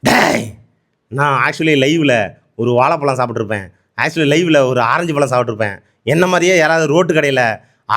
டேய், நான் ஆக்சுவலி லைவில் ஒரு வாழைப்பழம் சாப்பிட்ருப்பேன். ஆக்சுவலி லைவில் ஒரு ஆரஞ்சு பழம் சாப்பிட்ருப்பேன். என்ன மாதிரியே யாராவது ரோட்டு கடையில்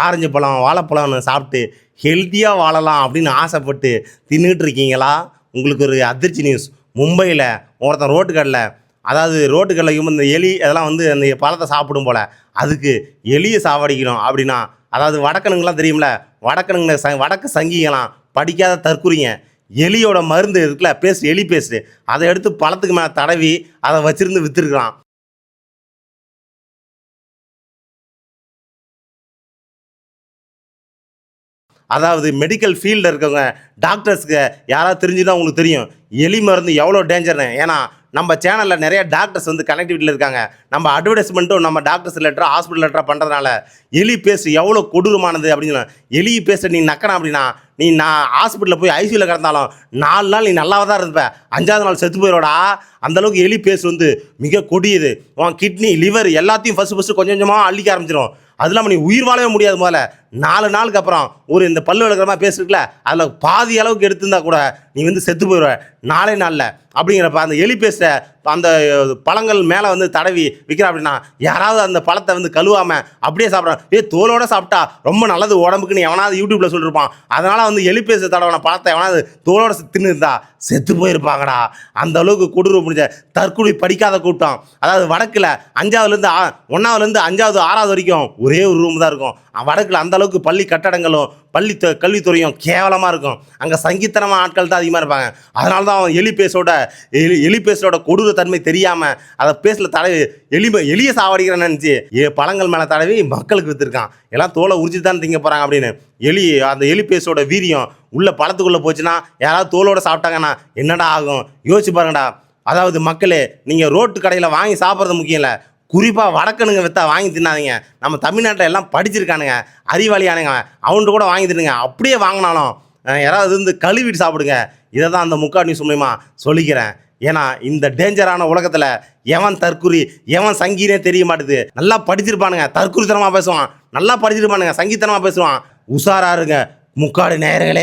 ஆரஞ்சு பழம் வாழைப்பழம்னு சாப்பிட்டு ஹெல்த்தியாக வாழலாம் அப்படின்னு ஆசைப்பட்டு தின்னுட்டு இருக்கீங்களா? உங்களுக்கு ஒரு அதிர்ச்சி நியூஸ். மும்பையில் ஒருத்தன் ரோட்டு கடையில், அதாவது ரோட்டு கடையில் இந்த எலி அதெல்லாம் வந்து அந்த பழத்தை சாப்பிடும் போல், அதுக்கு எலியை சாவடிக்கணும் அப்படின்னா, அதாவது வடக்கனுங்கெலாம் தெரியும்ல, வடக்கு சங்கிங்களாம் படிக்காத தற்குறிங்க எலியோட மருந்து இருக்குல்ல, பேஸ்ட், எலி பேஸ்ட்டு, அதை எடுத்து பழத்துக்கு மேலே தடவி அதை வச்சிருந்து விற்றுருக்குறான். அதாவது மெடிக்கல் ஃபீல்டில் இருக்கவங்க டாக்டர்ஸ்க்கு யாராவது தெரிஞ்சுதான் உங்களுக்கு தெரியும் எலி மருந்து எவ்வளோ டேஞ்சர்னு. ஏன்னா நம்ம சேனலில் நிறைய டாக்டர்ஸ் வந்து கனெக்டிவிட்டியில் இருக்காங்க. நம்ம அட்வர்டைஸ்மெண்ட்டும் நம்ம டாக்டர்ஸ் லெட்டராக ஹாஸ்பிட்டல் லெட்டராக பண்ணுறதுனால எலி பேஸ்ட் எவ்வளோ கொடூரமானது அப்படின்னு. எலி பேஸ்ட்டை நீ நக்கணும் அப்படின்னா, நீ நான் ஹாஸ்பிட்டலில் போய் ஐசியூவில் கிடந்தாலும் 4 நாள் நீ நல்லாவே தான் இருப்ப, 5ஆவது நாள் செத்து போயிடா. அந்தளவுக்கு எலி பேஸ்ட் வந்து மிக கொடியது. உன் கிட்னி, லிவர் எல்லாத்தையும் ஃபஸ்ட்டு கொஞ்சம் கொஞ்சமாக அள்ளிக்க ஆரம்பிச்சிடும். அது இல்லாமல் நீ உயிர் வாழவே முடியாது. முதல்ல 4 நாளுக்கு அப்புறம் ஒரு இந்த பல்லு விளக்குற மாதிரி பேசிருக்கல, அதில் பாதி அளவுக்கு எடுத்திருந்தா கூட நீ வந்து செத்து போயிடுவ 4 நாளில். அப்படிங்கிறப்ப அந்த எலி பேஸ்ட்டை அந்த பழங்கள் மேலே வந்து தடவி விற்கிறா அப்படின்னா, யாராவது அந்த பழத்தை வந்து கழுவாமல் அப்படியே சாப்பிட்றான். தோலோடு சாப்பிட்டா ரொம்ப நல்லது உடம்புக்குன்னு எவனாவது யூடியூப்பில் சொல்லியிருப்பான். அதனால் வந்து எலி பேஸ்ட் தடவைன பழத்தை எவனாவது தோலோடு தின்னு இருந்தா செத்து போயிருப்பாங்கடா. அந்த அளவுக்கு கொடூரம் முடிஞ்ச தற்கொலை படிக்காத கூட்டம். அதாவது வடக்கில் 5ஆவதுலேருந்து 1ஆவதுலேருந்து 5ஆவது 6ஆவது வரைக்கும் ஒரே ஒரு ரூம் தான் இருக்கும். வடக்கில் அந்த அளவுக்கு பள்ளி கட்டடங்களும் கல்வித்துறையும் கேவலமாக இருக்கும். அங்கே சங்கீத்தனமாக ஆட்கள் தான் அதிகமாக இருப்பாங்க. அதனால தான் அவன் எலி பேஸ்டோட கொடூர தன்மை தெரியாமல் அதை பேஸ்டில் தடவி எலியை சாவடிக்கிறேன்னு நினச்சி பழங்கள் மேலே தடவி மக்களுக்கு விற்றுருக்கான். எல்லாம் தோலை உரிச்சு தான் திங்க போகிறாங்க அப்படின்னு. அந்த எலி பேஸ்டோட வீரியம் உள்ள பழத்துக்குள்ளே போச்சுன்னா, யாராவது தோலோடு சாப்பிட்டாங்கன்னா என்னடா ஆகும் யோசிச்சு பாருங்கடா. அதாவது மக்களே, நீங்கள் ரோட்டு கடையில் வாங்கி சாப்பிட்றது முக்கியம் இல்லை, குறிப்பாக வடக்கனுங்க விற்றா வாங்கி தின்னாதீங்க. நம்ம தமிழ்நாட்டில் எல்லாம் படிச்சிருக்கானுங்க, அறிவாளியானுங்க, அவன்கிட்ட கூட வாங்கி தின்னுங்க. அப்படியே வாங்கினாலும் யாராவது வந்து கழுவிட்டு சாப்பிடுங்க. இதை தான் அந்த முக்காடு நியூஸ் மூலிமா சொல்லிக்கிறேன். ஏன்னா இந்த டேஞ்சரான உலகத்தில் எவன் தற்குறி எவன் சங்கீனே தெரிய மாட்டுது. நல்லா படிச்சிருப்பானுங்க, தற்குறித்தனமாக பேசுவான். நல்லா படிச்சிருப்பானுங்க, சங்கீத்தனமாக பேசுவான். உஷாரா இருங்க முக்காடு நேயர்களே.